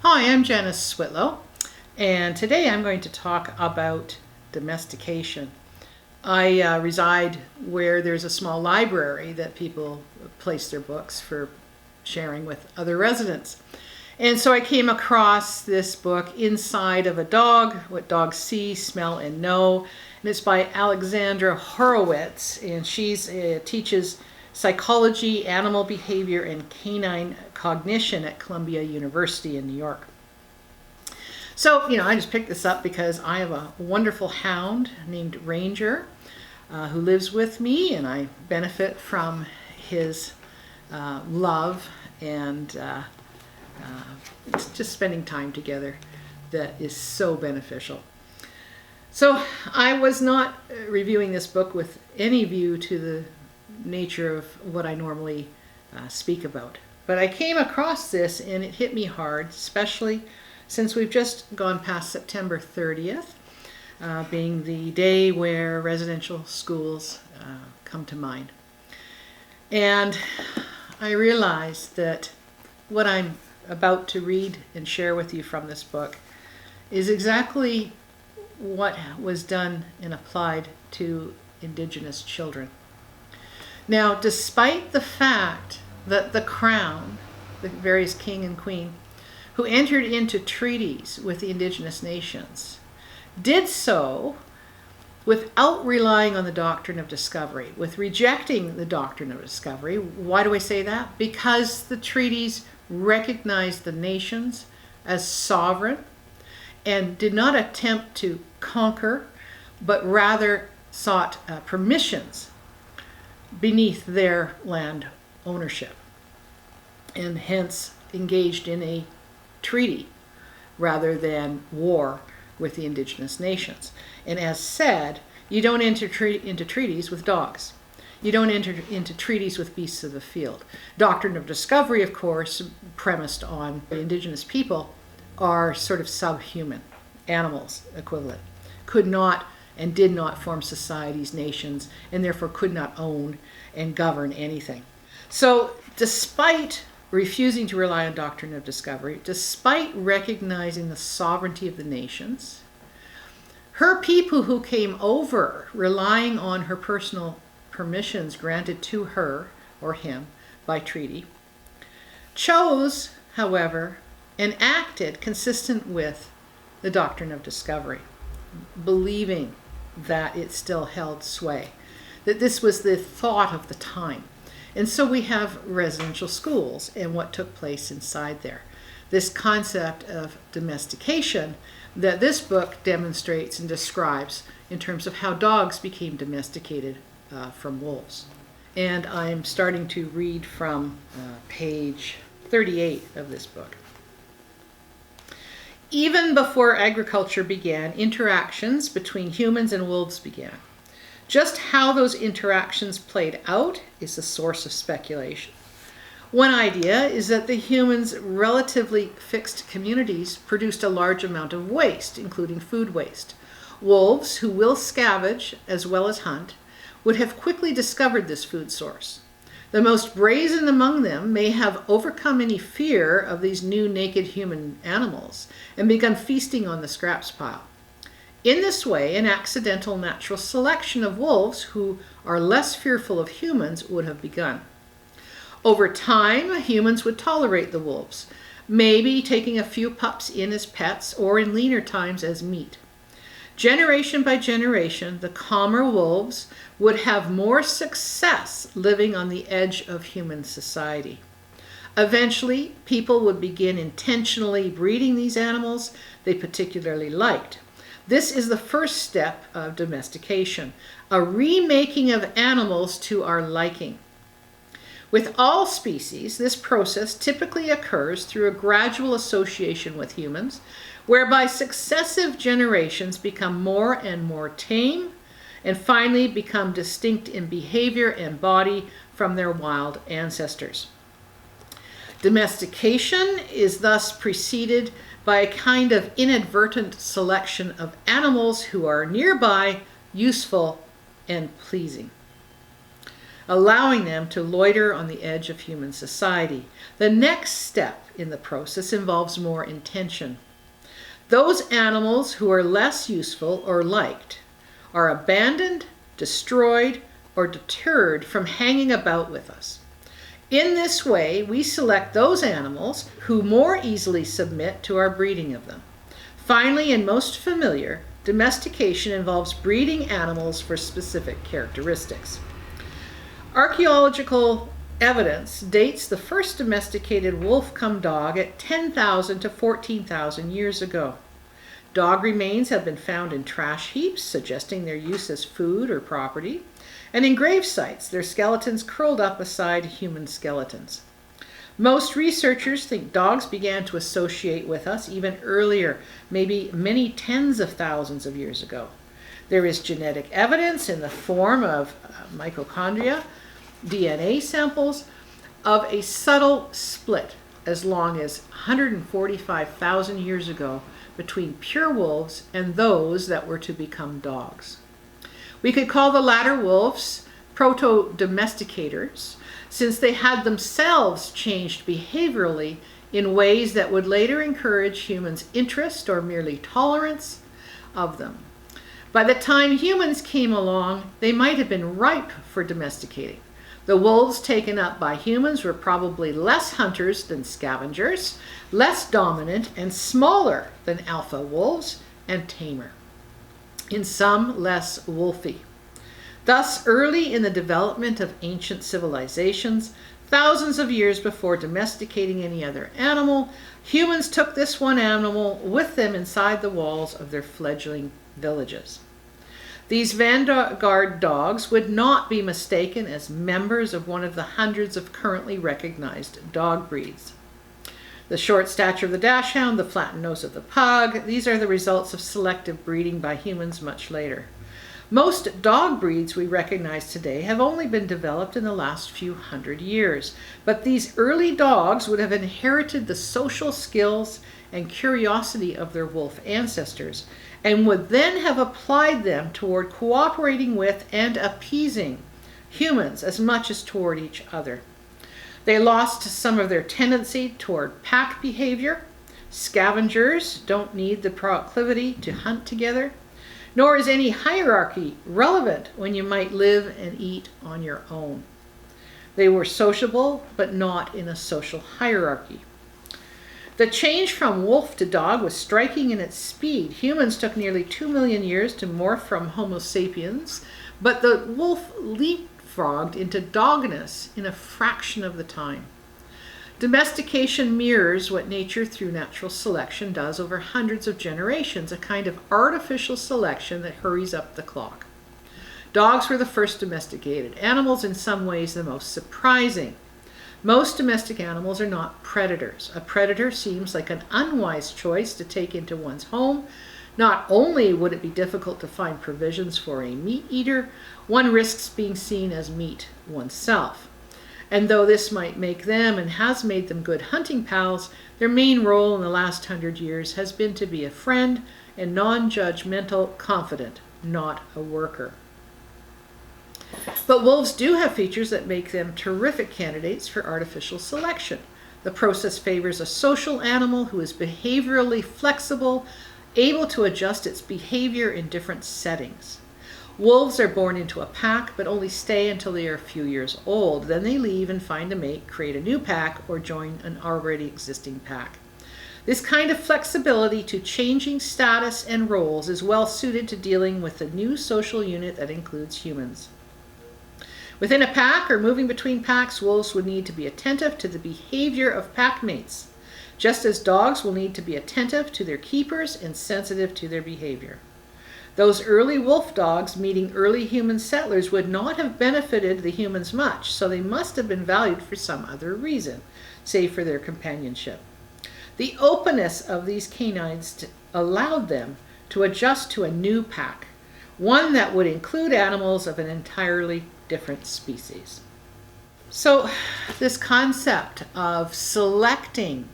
Hi, I'm Janice Switlo, and today I'm going to talk about domestication. I reside where there's a small library that people place their books for sharing with other residents. And so I came across this book, Inside of a Dog, What Dogs See, Smell, and Know. And it's by Alexandra Horowitz, and she teaches psychology, animal behavior, and canine cognition at Columbia University in New York. So, I just picked this up because I have a wonderful hound named Ranger who lives with me, and I benefit from his love and just spending time together that is so beneficial. So I was not reviewing this book with any view to the nature of what I normally speak about. But I came across this and it hit me hard, especially since we've just gone past September 30th, being the day where residential schools come to mind. And I realized that what I'm about to read and share with you from this book is exactly what was done and applied to Indigenous children. Now, despite the fact that the Crown, the various king and queen, who entered into treaties with the Indigenous Nations, did so without relying on the doctrine of discovery, with rejecting the doctrine of discovery. Why do I say that? Because the treaties recognized the nations as sovereign and did not attempt to conquer, but rather sought permissions beneath their land ownership, and hence engaged in a treaty rather than war with the Indigenous nations. And as said, you don't enter into treaties with dogs. You don't enter into treaties with beasts of the field. Doctrine of discovery, of course, premised on the Indigenous people are sort of subhuman animals equivalent, could not and did not form societies, nations, and therefore could not own and govern anything. So despite refusing to rely on doctrine of discovery, despite recognizing the sovereignty of the nations, her people who came over, relying on her personal permissions granted to her or him by treaty, chose, however, and acted consistent with the doctrine of discovery, believing that it still held sway, that this was the thought of the time. And so we have residential schools and what took place inside there. This concept of domestication that this book demonstrates and describes in terms of how dogs became domesticated from wolves. And I'm starting to read from page 38 of this book. Even before agriculture began, interactions between humans and wolves began. Just how those interactions played out is the source of speculation. One idea is that the humans' relatively fixed communities produced a large amount of waste, including food waste. Wolves, who will scavenge as well as hunt, would have quickly discovered this food source. The most brazen among them may have overcome any fear of these new naked human animals and begun feasting on the scraps pile. In this way, an accidental natural selection of wolves who are less fearful of humans would have begun. Over time, humans would tolerate the wolves, maybe taking a few pups in as pets or in leaner times as meat. Generation by generation, the calmer wolves would have more success living on the edge of human society. Eventually, people would begin intentionally breeding these animals they particularly liked. This is the first step of domestication, a remaking of animals to our liking. With all species, this process typically occurs through a gradual association with humans, whereby successive generations become more and more tame and finally become distinct in behavior and body from their wild ancestors. Domestication is thus preceded by a kind of inadvertent selection of animals who are nearby, useful, and pleasing. allowing them to loiter on the edge of human society. The next step in the process involves more intention. Those animals who are less useful or liked are abandoned, destroyed, or deterred from hanging about with us. In this way, we select those animals who more easily submit to our breeding of them. Finally, and most familiar, domestication involves breeding animals for specific characteristics. Archaeological evidence dates the first domesticated wolf-cum-dog at 10,000 to 14,000 years ago. Dog remains have been found in trash heaps, suggesting their use as food or property, and in grave sites, their skeletons curled up beside human skeletons. Most researchers think dogs began to associate with us even earlier, maybe many tens of thousands of years ago. There is genetic evidence in the form of mitochondria, DNA samples, of a subtle split as long as 145,000 years ago between pure wolves and those that were to become dogs. We could call the latter wolves proto-domesticators, since they had themselves changed behaviorally in ways that would later encourage humans' interest or merely tolerance of them. By the time humans came along, they might have been ripe for domesticating. The wolves taken up by humans were probably less hunters than scavengers, less dominant and smaller than alpha wolves, and tamer. In some, less wolfy. Thus, early in the development of ancient civilizations, thousands of years before domesticating any other animal, humans took this one animal with them inside the walls of their fledgling villages. These vanguard dogs would not be mistaken as members of one of the hundreds of currently recognized dog breeds. The short stature of the dachshund, the flattened nose of the pug, these are the results of selective breeding by humans much later. Most dog breeds we recognize today have only been developed in the last few hundred years, but these early dogs would have inherited the social skills and curiosity of their wolf ancestors, and would then have applied them toward cooperating with and appeasing humans as much as toward each other. They lost some of their tendency toward pack behavior. Scavengers don't need the proclivity to hunt together, nor is any hierarchy relevant when you might live and eat on your own. They were sociable, but not in a social hierarchy. The change from wolf to dog was striking in its speed. Humans took nearly 2 million years to morph from Homo sapiens, but the wolf leapfrogged into dogness in a fraction of the time. Domestication mirrors what nature through natural selection does over hundreds of generations, a kind of artificial selection that hurries up the clock. Dogs were the first domesticated animals, in some ways the most surprising. Most domestic animals are not predators. A predator seems like an unwise choice to take into one's home. Not only would it be difficult to find provisions for a meat eater, one risks being seen as meat oneself. And though this might make them and has made them good hunting pals, their main role in the last 100 years has been to be a friend and non-judgmental confidant, not a worker. But wolves do have features that make them terrific candidates for artificial selection. The process favors a social animal who is behaviorally flexible, able to adjust its behavior in different settings. Wolves are born into a pack, but only stay until they are a few years old. Then they leave and find a mate, create a new pack, or join an already existing pack. This kind of flexibility to changing status and roles is well suited to dealing with the new social unit that includes humans. Within a pack or moving between packs, wolves would need to be attentive to the behavior of pack mates, just as dogs will need to be attentive to their keepers and sensitive to their behavior. Those early wolf dogs meeting early human settlers would not have benefited the humans much, so they must have been valued for some other reason, say for their companionship. The openness of these canines allowed them to adjust to a new pack, one that would include animals of an entirely different species. So this concept of selecting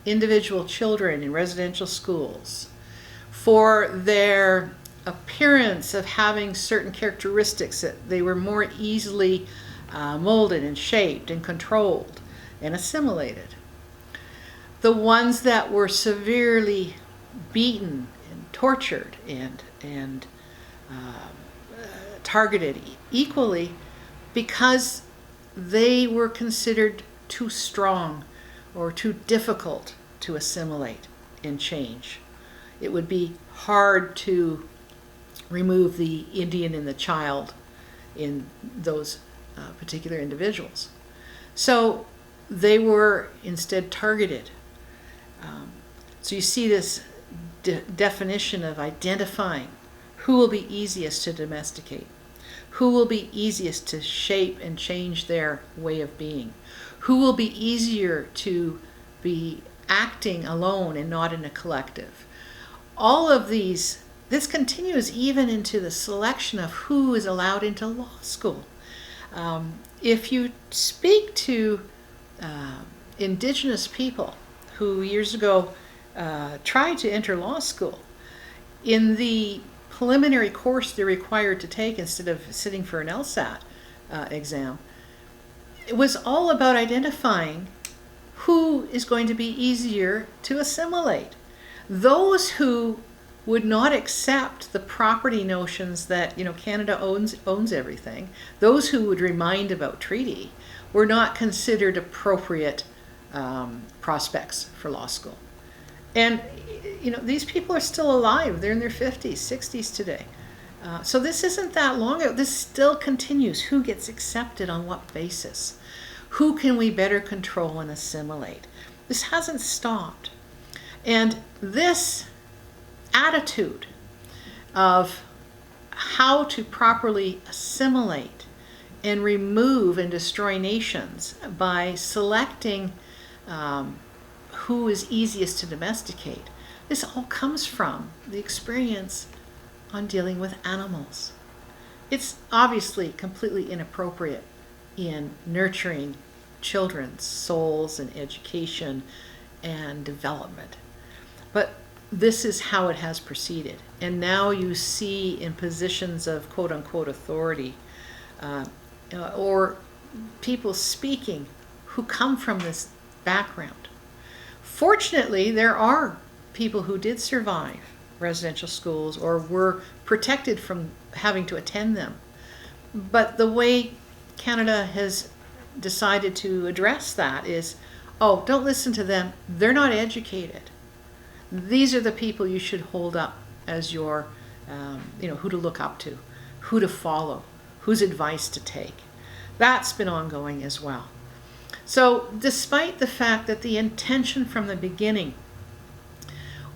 individual children in residential schools for their appearance of having certain characteristics that they were more easily molded and shaped and controlled and assimilated. The ones that were severely beaten and tortured and targeted equally because they were considered too strong or too difficult to assimilate and change. It would be hard to remove the Indian and the child in those particular individuals. So they were instead targeted. So you see this definition of identifying who will be easiest to domesticate, who will be easiest to shape and change their way of being, who will be easier to be acting alone and not in a collective. All of these, this continues even into the selection of who is allowed into law school. If you speak to Indigenous people who years ago tried to enter law school, in the preliminary course they're required to take instead of sitting for an LSAT exam, it was all about identifying who is going to be easier to assimilate. Those who would not accept the property notions that Canada owns everything, those who would remind about treaty, were not considered appropriate prospects for law school. And these people are still alive. They're in their 50s, 60s today. So this isn't that long ago. This still continues. Who gets accepted on what basis? Who can we better control and assimilate? This hasn't stopped. And this attitude of how to properly assimilate and remove and destroy nations by selecting who is easiest to domesticate, this all comes from the experience on dealing with animals. It's obviously completely inappropriate in nurturing children's souls and education and development. But this is how it has proceeded. And now you see in positions of quote-unquote authority or people speaking who come from this background. Fortunately, there are people who did survive residential schools or were protected from having to attend them. But the way Canada has decided to address that is, oh, don't listen to them. They're not educated. These are the people you should hold up as your, who to look up to, who to follow, whose advice to take. That's been ongoing as well. So despite the fact that the intention from the beginning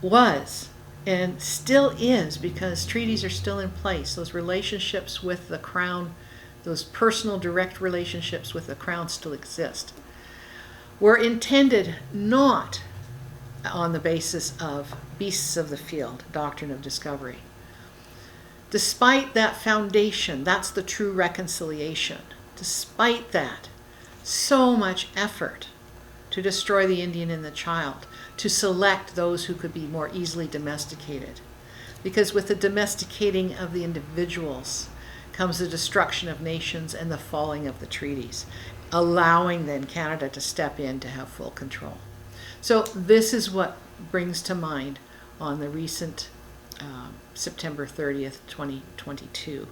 was, and still is, because treaties are still in place, those relationships with the Crown, those personal direct relationships with the Crown still exist, were intended not on the basis of beasts of the field, doctrine of discovery. Despite that foundation, that's the true reconciliation. Despite that, so much effort to destroy the Indian and the child, to select those who could be more easily domesticated. Because with the domesticating of the individuals comes the destruction of nations and the falling of the treaties, allowing then Canada to step in to have full control. So this is what brings to mind on the recent September 30th, 2022.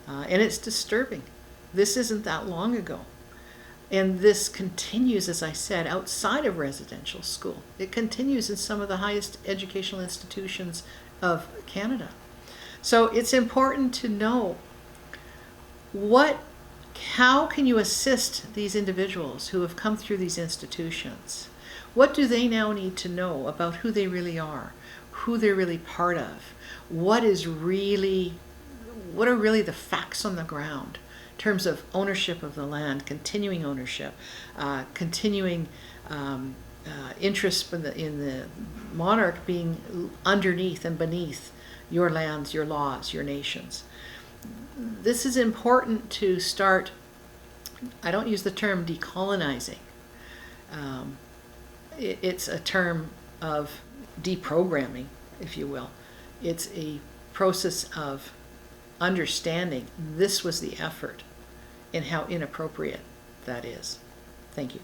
And it's disturbing. This isn't that long ago. And this continues, as I said, outside of residential school. It continues in some of the highest educational institutions of Canada. So it's important to know how can you assist these individuals who have come through these institutions? What do they now need to know about who they really are, who they're really part of? What are really the facts on the ground in terms of ownership of the land, continuing ownership, continuing interest in the monarch being underneath and beneath your lands, your laws, your nations. This is important to start, I don't use the term decolonizing. It's a term of deprogramming, if you will. It's a process of understanding this was the effort and how inappropriate that is. Thank you.